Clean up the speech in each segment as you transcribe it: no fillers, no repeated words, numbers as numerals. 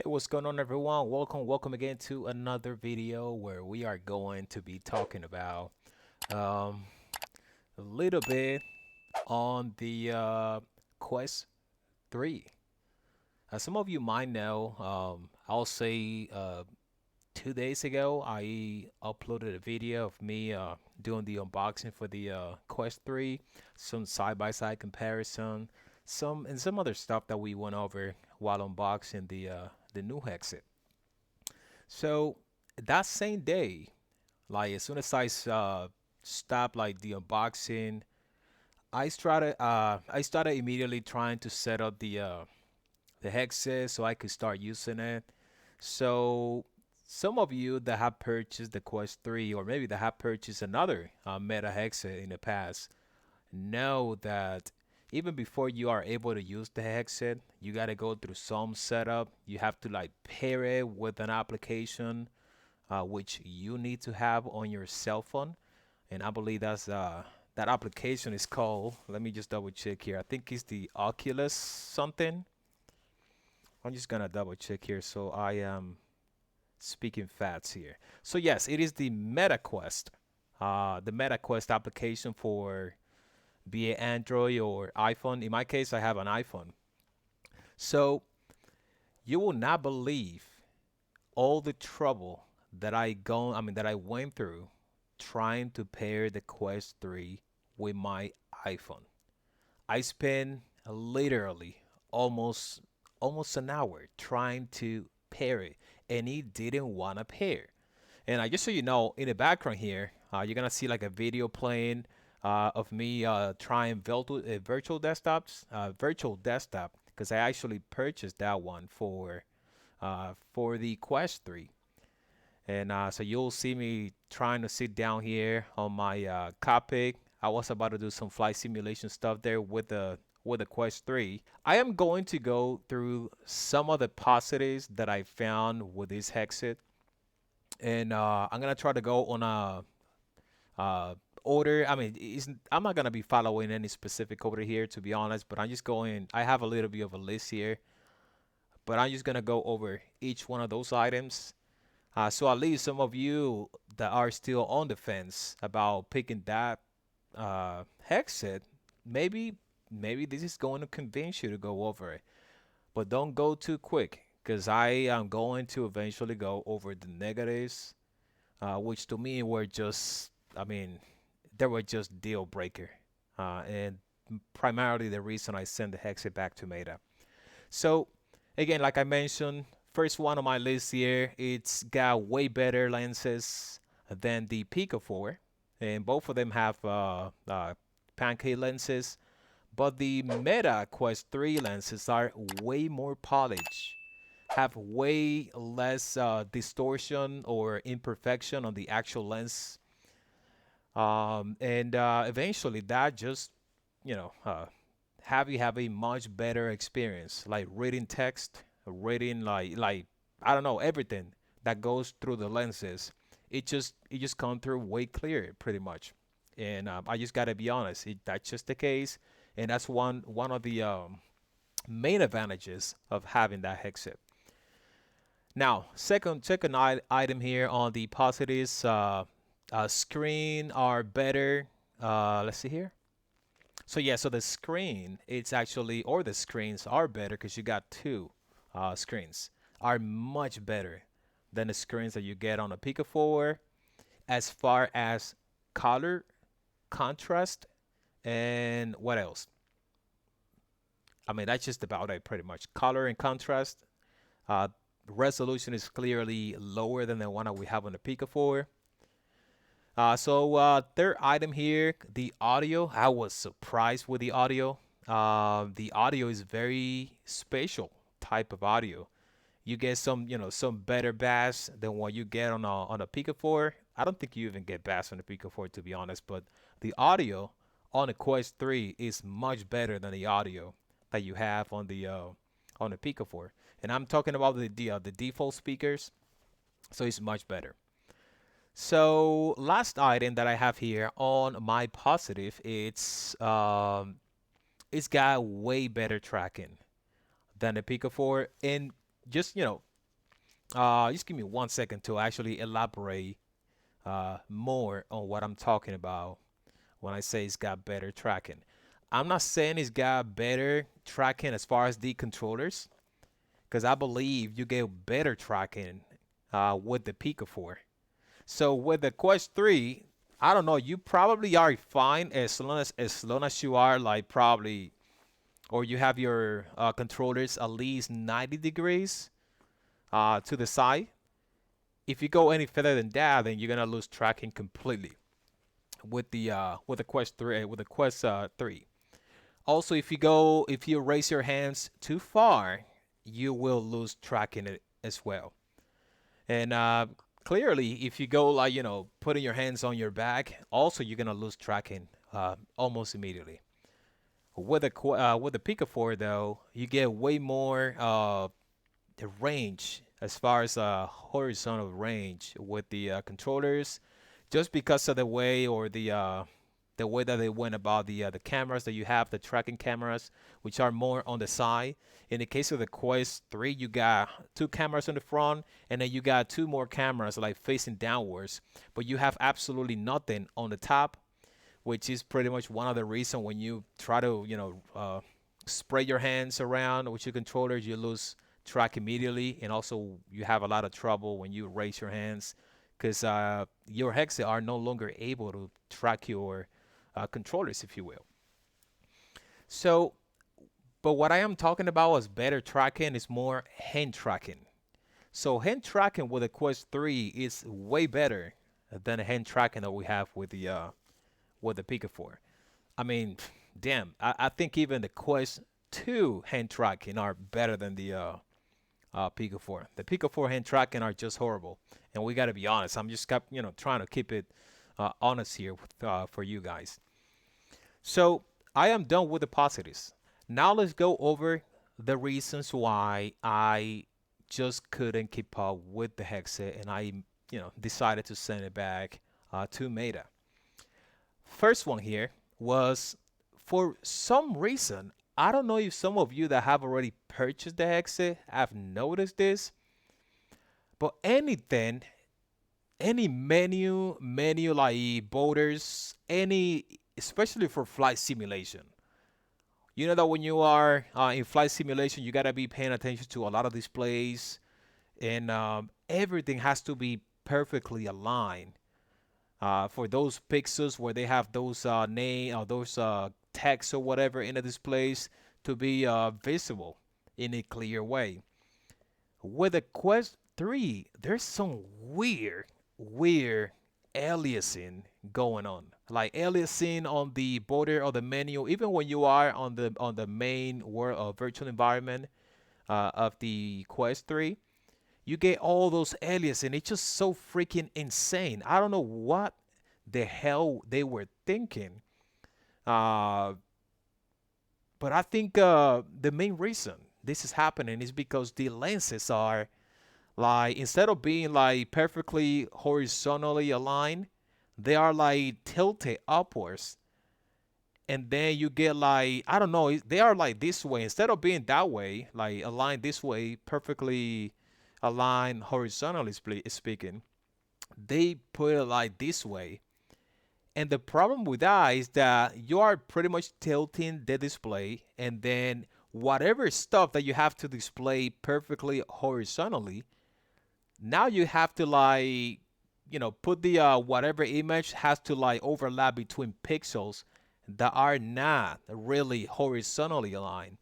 Hey, what's going on, everyone? Welcome again to another video where we are going to be talking about um, a little bit on the Quest 3. As some of you might know, I'll say 2 days ago I uploaded a video of me doing the unboxing for the Quest 3, some side-by-side comparison, some other stuff that we went over while unboxing the new headset. So that same day, like as soon as I stopped like the unboxing, I started immediately trying to set up the headset so I could start using it. So some of you that have purchased the Quest 3 or maybe that have purchased another Meta headset in the past know that even before you are able to use the headset, you got to go through some setup. You have to like pair it with an application which you need to have on your cell phone. And I believe that application is called. Let me just double check here. I think it's the Oculus something. I'm just gonna double check here so I am speaking facts here. So yes, it is the MetaQuest. The MetaQuest application for be it Android or iPhone. In my case, I have an iPhone. So you will not believe all the trouble that I went through trying to pair the Quest 3 with my iPhone. I spent literally almost almost an hour trying to pair it, and it didn't want to pair. And just so you know, in the background here, you're gonna see like a video playing of me trying virtual desktop, because I actually purchased that one for the Quest 3. And so you'll see me trying to sit down here on my cockpit. I was about to do some flight simulation stuff there with the Quest 3. I am going to go through some of the positives that I found with this headset, and I'm gonna try to go on a order. I mean, I'm not gonna be following any specific order here, to be honest. But I'm just going. I have a little bit of a list here, but I'm just gonna go over each one of those items. So at least some of you that are still on the fence about picking that headset, maybe maybe this is going to convince you to go over it. But don't go too quick, because I am going to eventually go over the negatives, which to me were just, I mean, they were just deal breaker, and primarily the reason I sent the headset back to Meta. So again, like I mentioned, first one on my list here, it's got way better lenses than the Pico 4, and both of them have pancake lenses. But the Meta Quest 3 lenses are way more polished, have way less distortion or imperfection on the actual lens, and eventually that just you know have you have a much better experience, like reading text, reading like I don't know, everything that goes through the lenses. It just come through way clearer, pretty much. And I just gotta be honest, that's just the case, and that's one of the main advantages of having that headset. Now, second item here on the positives, screen are better. Let's see here. So yeah, so the screen, it's actually, or the screens are better because you got two screens, are much better than the screens that you get on a Pico 4 as far as color, contrast, and what else? I mean, that's just about it, pretty much. Color and contrast. Uh, Resolution is clearly lower than the one that we have on the Pico 4. Third item here, the audio. I was surprised with the audio. The audio is very spatial type of audio. You get some better bass than what you get on a Pico 4. I don't think you even get bass on the Pico 4, to be honest. But the audio on the Quest 3 is much better than the audio that you have on the Pico 4. And I'm talking about the default speakers, so it's much better. So last item that I have here on my positive, it's got way better tracking than the Pico 4. And just Just give me 1 second to actually elaborate more on what I'm talking about when I say it's got better tracking. I'm not saying it's got better tracking as far as the controllers, because I believe you get better tracking with the Pico 4. So with the Quest 3, I don't know, you probably are fine as long as you are like probably, or you have your controllers at least 90 degrees to the side. If you go any further than that, then you're gonna lose tracking completely with the Quest 3 with the Quest 3. Also, if you raise your hands too far, you will lose tracking it as well. And clearly, if you go like putting your hands on your back, also you're gonna lose tracking almost immediately. With the Pico 4 though, you get way more the range as far as horizontal range with the controllers, just because of the way or the way that they went about the cameras that you have, the tracking cameras, which are more on the side. In the case of the Quest 3, you got two cameras on the front, and then you got two more cameras like facing downwards, but you have absolutely nothing on the top, which is pretty much one of the reasons when you try to, spray your hands around with your controllers, you lose track immediately, and also you have a lot of trouble when you raise your hands because your headset are no longer able to track your controllers, if you will. So, but what I am talking about as better tracking is more hand tracking. So hand tracking with the Quest 3 is way better than the hand tracking that we have with the Pico 4. I mean, damn, I think even the Quest 2 hand tracking are better than the Pico 4. The Pico 4 hand tracking are just horrible, and we got to be honest. I'm just kept trying to keep it honest here for you guys. So I am done with the positives. Now let's go over the reasons why I just couldn't keep up with the headset, and I decided to send it back to Meta. First one here was, for some reason, I don't know if some of you that have already purchased the headset have noticed this, but any menu like borders, especially for flight simulation. You know that when you are in flight simulation, you gotta be paying attention to a lot of displays, and everything has to be perfectly aligned for those pixels where they have those name or those text or whatever in the displays to be visible in a clear way. With the Quest 3, there's some weird aliasing going on. Like aliasing on the border of the menu, even when you are on the main world virtual environment of the Quest 3, you get all those aliasing. It's just so freaking insane. I don't know what the hell they were thinking. Uh, but I think the main reason this is happening is because the lenses are like, instead of being like perfectly horizontally aligned, they are like tilted upwards. And then you get like, I don't know, they are like this way. Instead of being that way, like aligned this way, perfectly aligned horizontally speaking, they put it like this way. And the problem with that is that you are pretty much tilting the display, and then whatever stuff that you have to display perfectly horizontally, now you have to like, put the whatever image has to like overlap between pixels that are not really horizontally aligned.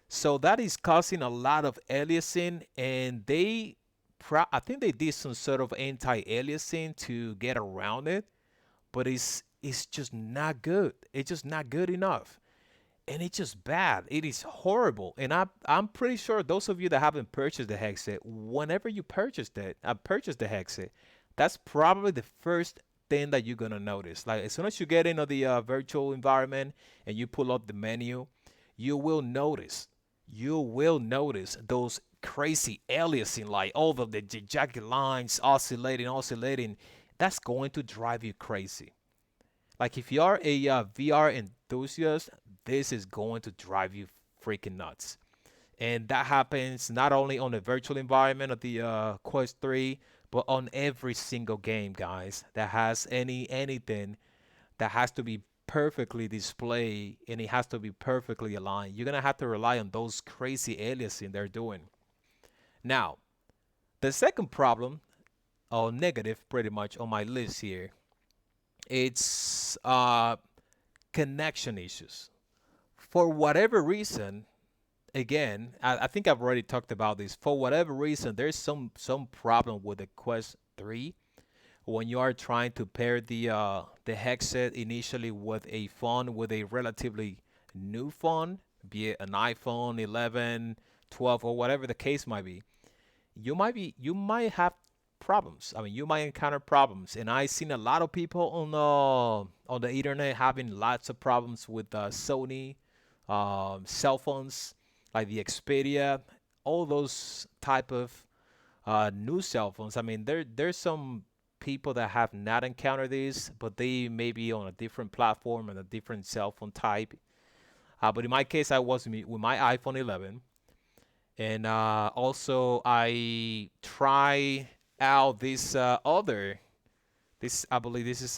So that is causing a lot of aliasing, and I think they did some sort of anti-aliasing to get around it, but it's just not good. It's just not good enough, and it's just bad. It is horrible, and I'm pretty sure those of you that haven't purchased the headset, whenever you purchase the headset, that's probably the first thing that you're gonna notice. Like as soon as you get into the virtual environment and you pull up the menu, you will notice those crazy aliasing, like all of the jagged lines oscillating. That's going to drive you crazy. Like if you are a VR enthusiast, this is going to drive you freaking nuts. And that happens not only on the virtual environment of the Quest 3, but on every single game, guys, that has anything that has to be perfectly displayed and it has to be perfectly aligned. You're gonna have to rely on those crazy aliasing they're doing. Now, the second problem, or negative pretty much on my list here, it's connection issues. For whatever reason, again, I think I've already talked about this. For whatever reason, there's some problem with the Quest 3 when you are trying to pair the headset initially with a phone, with a relatively new phone, be it an iPhone 11, 12, or whatever the case might be. You might have problems. I mean, you might encounter problems, and I've seen a lot of people on the internet having lots of problems with Sony cell phones, like the Xperia, all those type of new cell phones. I mean, there's some people that have not encountered this, but they may be on a different platform and a different cell phone type. But in my case, I was with my iPhone 11, and also I try out this other. This I believe this is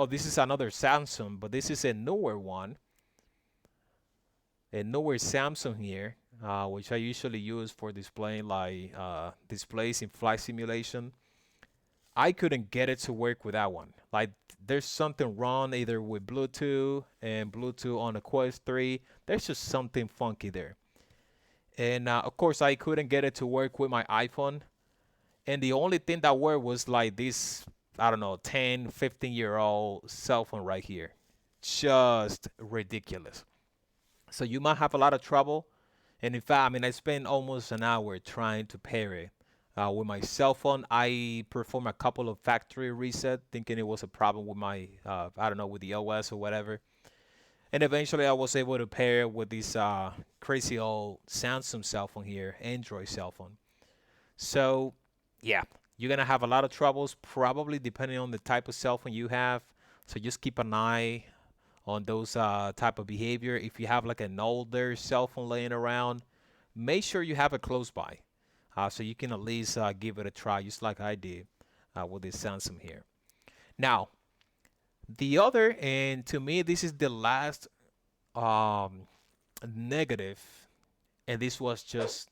this is another Samsung, but this is a newer one, a newer Samsung here, which I usually use for displaying like displays in flight simulation. I couldn't get it to work with that one. Like there's something wrong either with Bluetooth and Bluetooth on the Quest 3. There's just something funky there. And of course, I couldn't get it to work with my iPhone. And the only thing that worked was like this, I don't know, 10, 15-year-old cell phone right here. Just ridiculous. So you might have a lot of trouble. And in fact, I mean, I spent almost an hour trying to pair it with my cell phone. I performed a couple of factory reset, thinking it was a problem with my, I don't know, with the OS or whatever. And eventually, I was able to pair it with this crazy old Samsung cell phone here, Android cell phone. So, yeah, you're gonna have a lot of troubles, probably depending on the type of cell phone you have. So just keep an eye on those type of behavior. If you have like an older cell phone laying around, make sure you have it close by, so you can at least give it a try, just like I did with this Samsung here. Now, the other, and to me, this is the last negative, and this was just,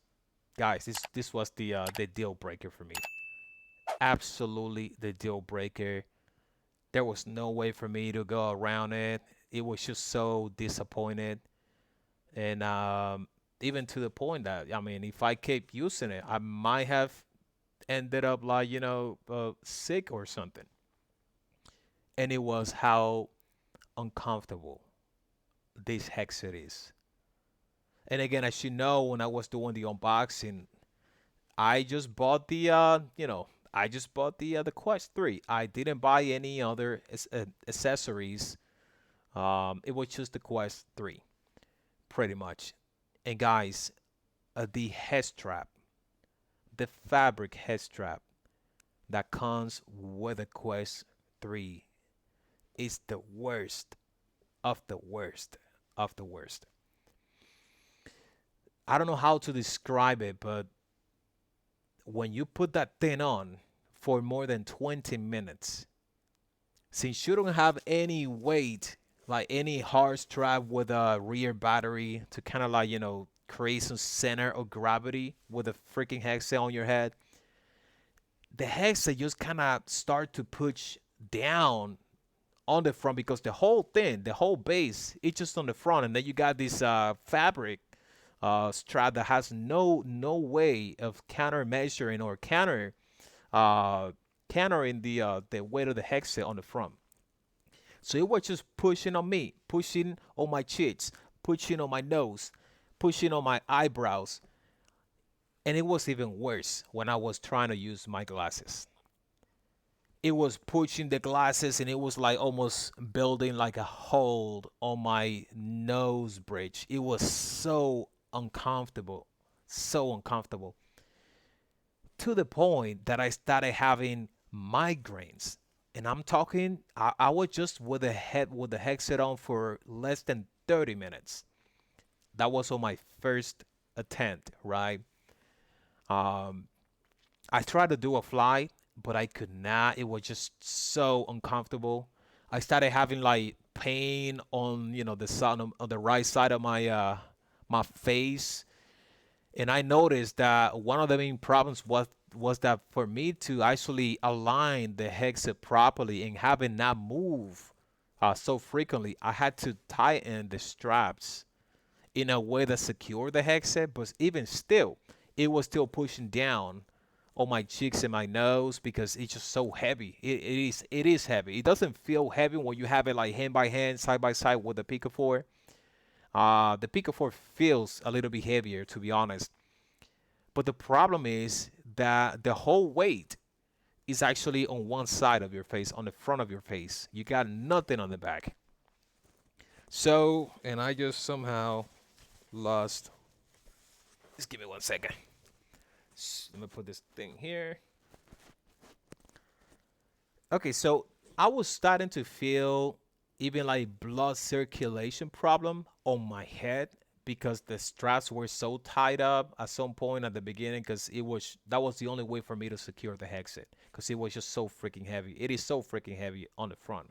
guys, this was the deal breaker for me. Absolutely the deal breaker. There was no way for me to go around it. It was just so disappointed, and even to the point that I mean, if I kept using it, I might have ended up like sick or something. And it was how uncomfortable this headset is. And again, as you know, when I was doing the unboxing, I just bought I just bought the Quest 3. I didn't buy any other accessories. It was just the Quest 3, pretty much. And guys, the head strap, the fabric head strap that comes with the Quest 3 is the worst of the worst of the worst. I don't know how to describe it, but when you put that thing on for more than 20 minutes, since you don't have any weight, like any hard strap with a rear battery to kind of like, create some center of gravity with a freaking headset on your head, the headset just kind of start to push down on the front because the whole thing, the whole base, it's just on the front, and then you got this fabric strap that has no way of counter measuring or countering the weight of the headset on the front. So it was just pushing on me, pushing on my cheeks, pushing on my nose, pushing on my eyebrows, and it was even worse when I was trying to use my glasses. It was pushing the glasses, and it was like almost building like a hold on my nose bridge. It was so uncomfortable, so uncomfortable, to the point that I started having migraines. And I'm talking, I was just with the headset on for less than 30 minutes. That was on my first attempt, right? Um, I tried to do a flight, but I could not. It was just so uncomfortable. I started having like pain on, the side on the right side of my face, and I noticed that one of the main problems was that for me to actually align the headset properly and have it not move so frequently, I had to tighten the straps in a way that secured the headset, but even still, it was still pushing down on my cheeks and my nose because it's just so heavy. It is heavy. It doesn't feel heavy when you have it like hand by hand, side by side with the Pico 4. The Pico 4 feels a little bit heavier, to be honest. But the problem is that the whole weight is actually on one side of your face, on the front of your face. You got nothing on the back. So, and I just somehow lost. Just give me 1 second. Let me put this thing here. Okay, so I was starting to feel even like blood circulation problem on my head because the straps were so tied up at some point at the beginning because that was the only way for me to secure the headset because it was just so freaking heavy. It is so freaking heavy on the front.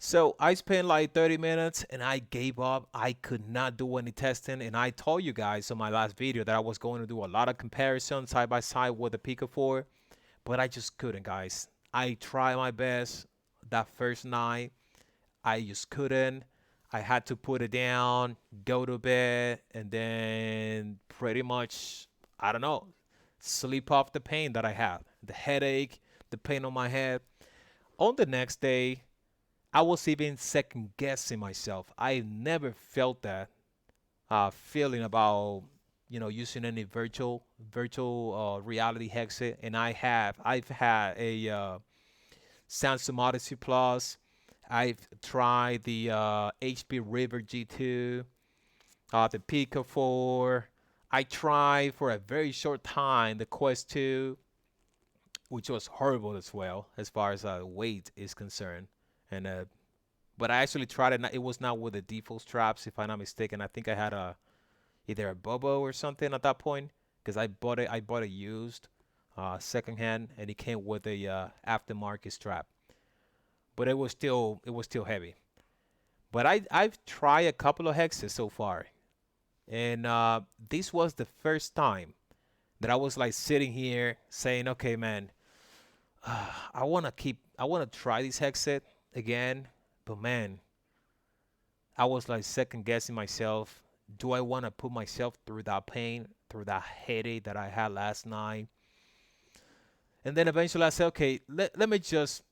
So I spent like 30 minutes and I gave up. I could not do any testing. And I told you guys on my last video that I was going to do a lot of comparisons side by side with the Pico 4, but I just couldn't, guys. I tried my best that first night. I just couldn't. I had to put it down, go to bed, and then pretty much, I don't know, sleep off the pain that I had, the headache, the pain on my head. On the next day, I was even second guessing myself. I never felt that feeling about using any virtual reality headset, and I've had a Samsung Odyssey Plus. I've tried the HP River G2, the Pico 4. I tried for a very short time the Quest 2, which was horrible as well as far as weight is concerned. And but I actually tried it. It was not with the default straps, if I'm not mistaken. I think I had either a Bobo or something at that point because I bought it. I bought it used, secondhand, and it came with a aftermarket strap. But it was still heavy. But I've tried a couple of hexes so far, and this was the first time that I was like sitting here saying, "Okay, man, I want to try this headset again." But man, I was like second guessing myself. Do I want to put myself through that pain, through that headache that I had last night? And then eventually I said, okay, let me just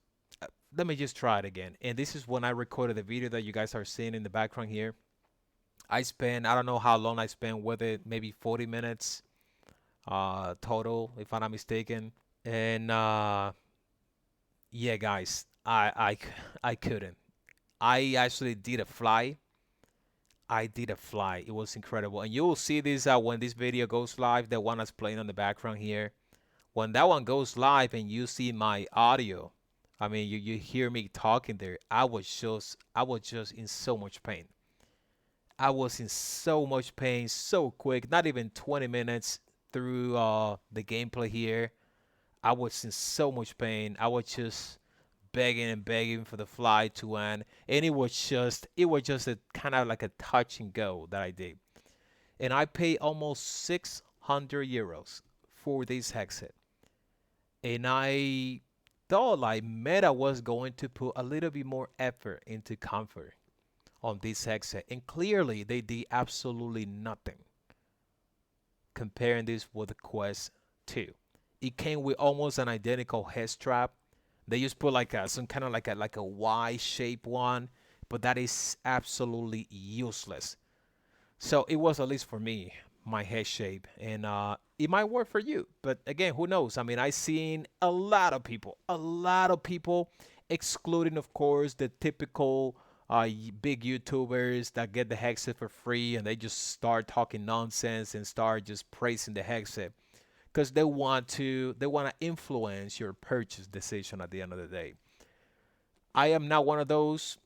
try it again. And this is when I recorded the video that you guys are seeing in the background here. I don't know how long I spent with it, maybe 40 minutes total, if I'm not mistaken. And yeah, guys, I couldn't. I actually did a fly. I did a fly. It was incredible. And you will see this when this video goes live, the one that's playing on the background here. When that one goes live and you see my audio, I mean, you hear me talking there, I was just in so much pain. I was in so much pain so quick, not even 20 minutes through the gameplay here. I was in so much pain. I was just begging and begging for the flight to end, and it was just a kind of like a touch and go that I did. And I paid almost 600 euros for this headset. And I thought like Meta was going to put a little bit more effort into comfort on this headset, and clearly they did absolutely nothing comparing this with the Quest 2. It came with almost an identical head strap. They just put like some kind of like a Y shape one, but that is absolutely useless. So it was, at least for me, my head shape, and it might work for you. But again, who knows? I mean, I've seen a lot of people, excluding of course the typical big YouTubers that get the headset for free and they just start talking nonsense and start just praising the headset because they want to influence your purchase decision at the end of the day. I am not one of those,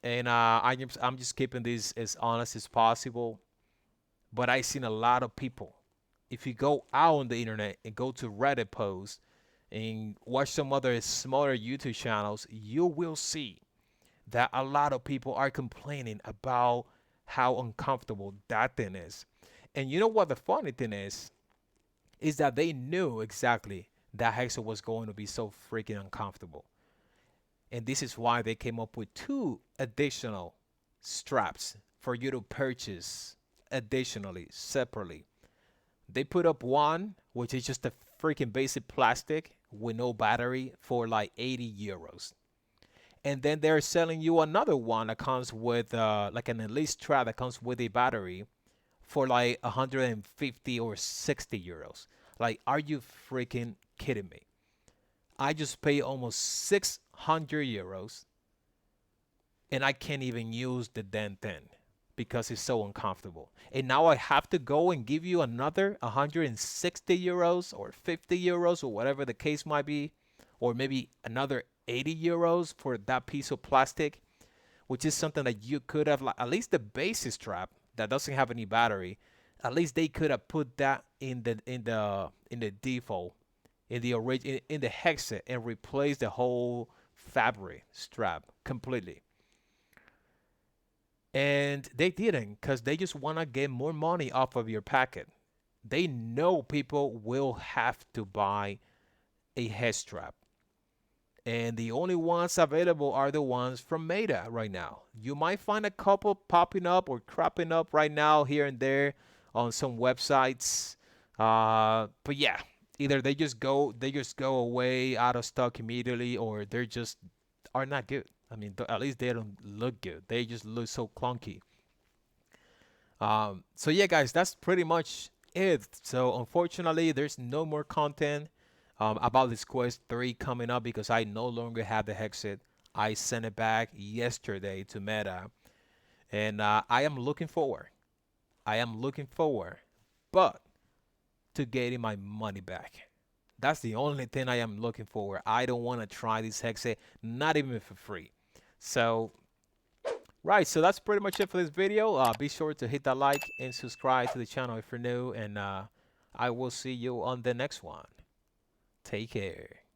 and I'm just keeping this as honest as possible. but I seen a lot of people. If you go out on the internet and go to Reddit posts and watch some other smaller YouTube channels, you will see that a lot of people are complaining about how uncomfortable that thing is. And you know what the funny thing is that they knew exactly that headset was going to be so freaking uncomfortable. And this is why they came up with two additional straps for you to purchase additionally, separately. They put up one, which is just a freaking basic plastic with no battery for like 80 euros. And then they're selling you another one that comes with like an elite strap that comes with a battery for like 150 or 60 euros. Like, are you freaking kidding me? I just paid almost 600 euros and I can't even use the damn thing because it's so uncomfortable. And now I have to go and give you another 160 euros or 50 euros or whatever the case might be, or maybe another 80 euros for that piece of plastic, which is something that you could have, like, at least the basic strap that doesn't have any battery. At least they could have put that in the default, in the original, in the headset, and replace the whole fabric strap completely. And they didn't, because they just want to get more money off of your packet. They know people will have to buy a head strap. And the only ones available are the ones from Meta right now. You might find a couple popping up or cropping up right now here and there on some websites. But yeah, either they just go away out of stock immediately, or they're just are not good. I mean, at least they don't look good. They just look so clunky. So yeah, guys, that's pretty much it. So unfortunately, there's no more content about this Quest 3 coming up because I no longer have the headset. I sent it back yesterday to Meta, and I am looking forward. I am looking forward, but to getting my money back. That's the only thing I am looking for. I don't want to try this headset, not even for free. So, right, so that's pretty much it for this video. Be sure to hit that like and subscribe to the channel if you're new, and I will see you on the next one. Take care.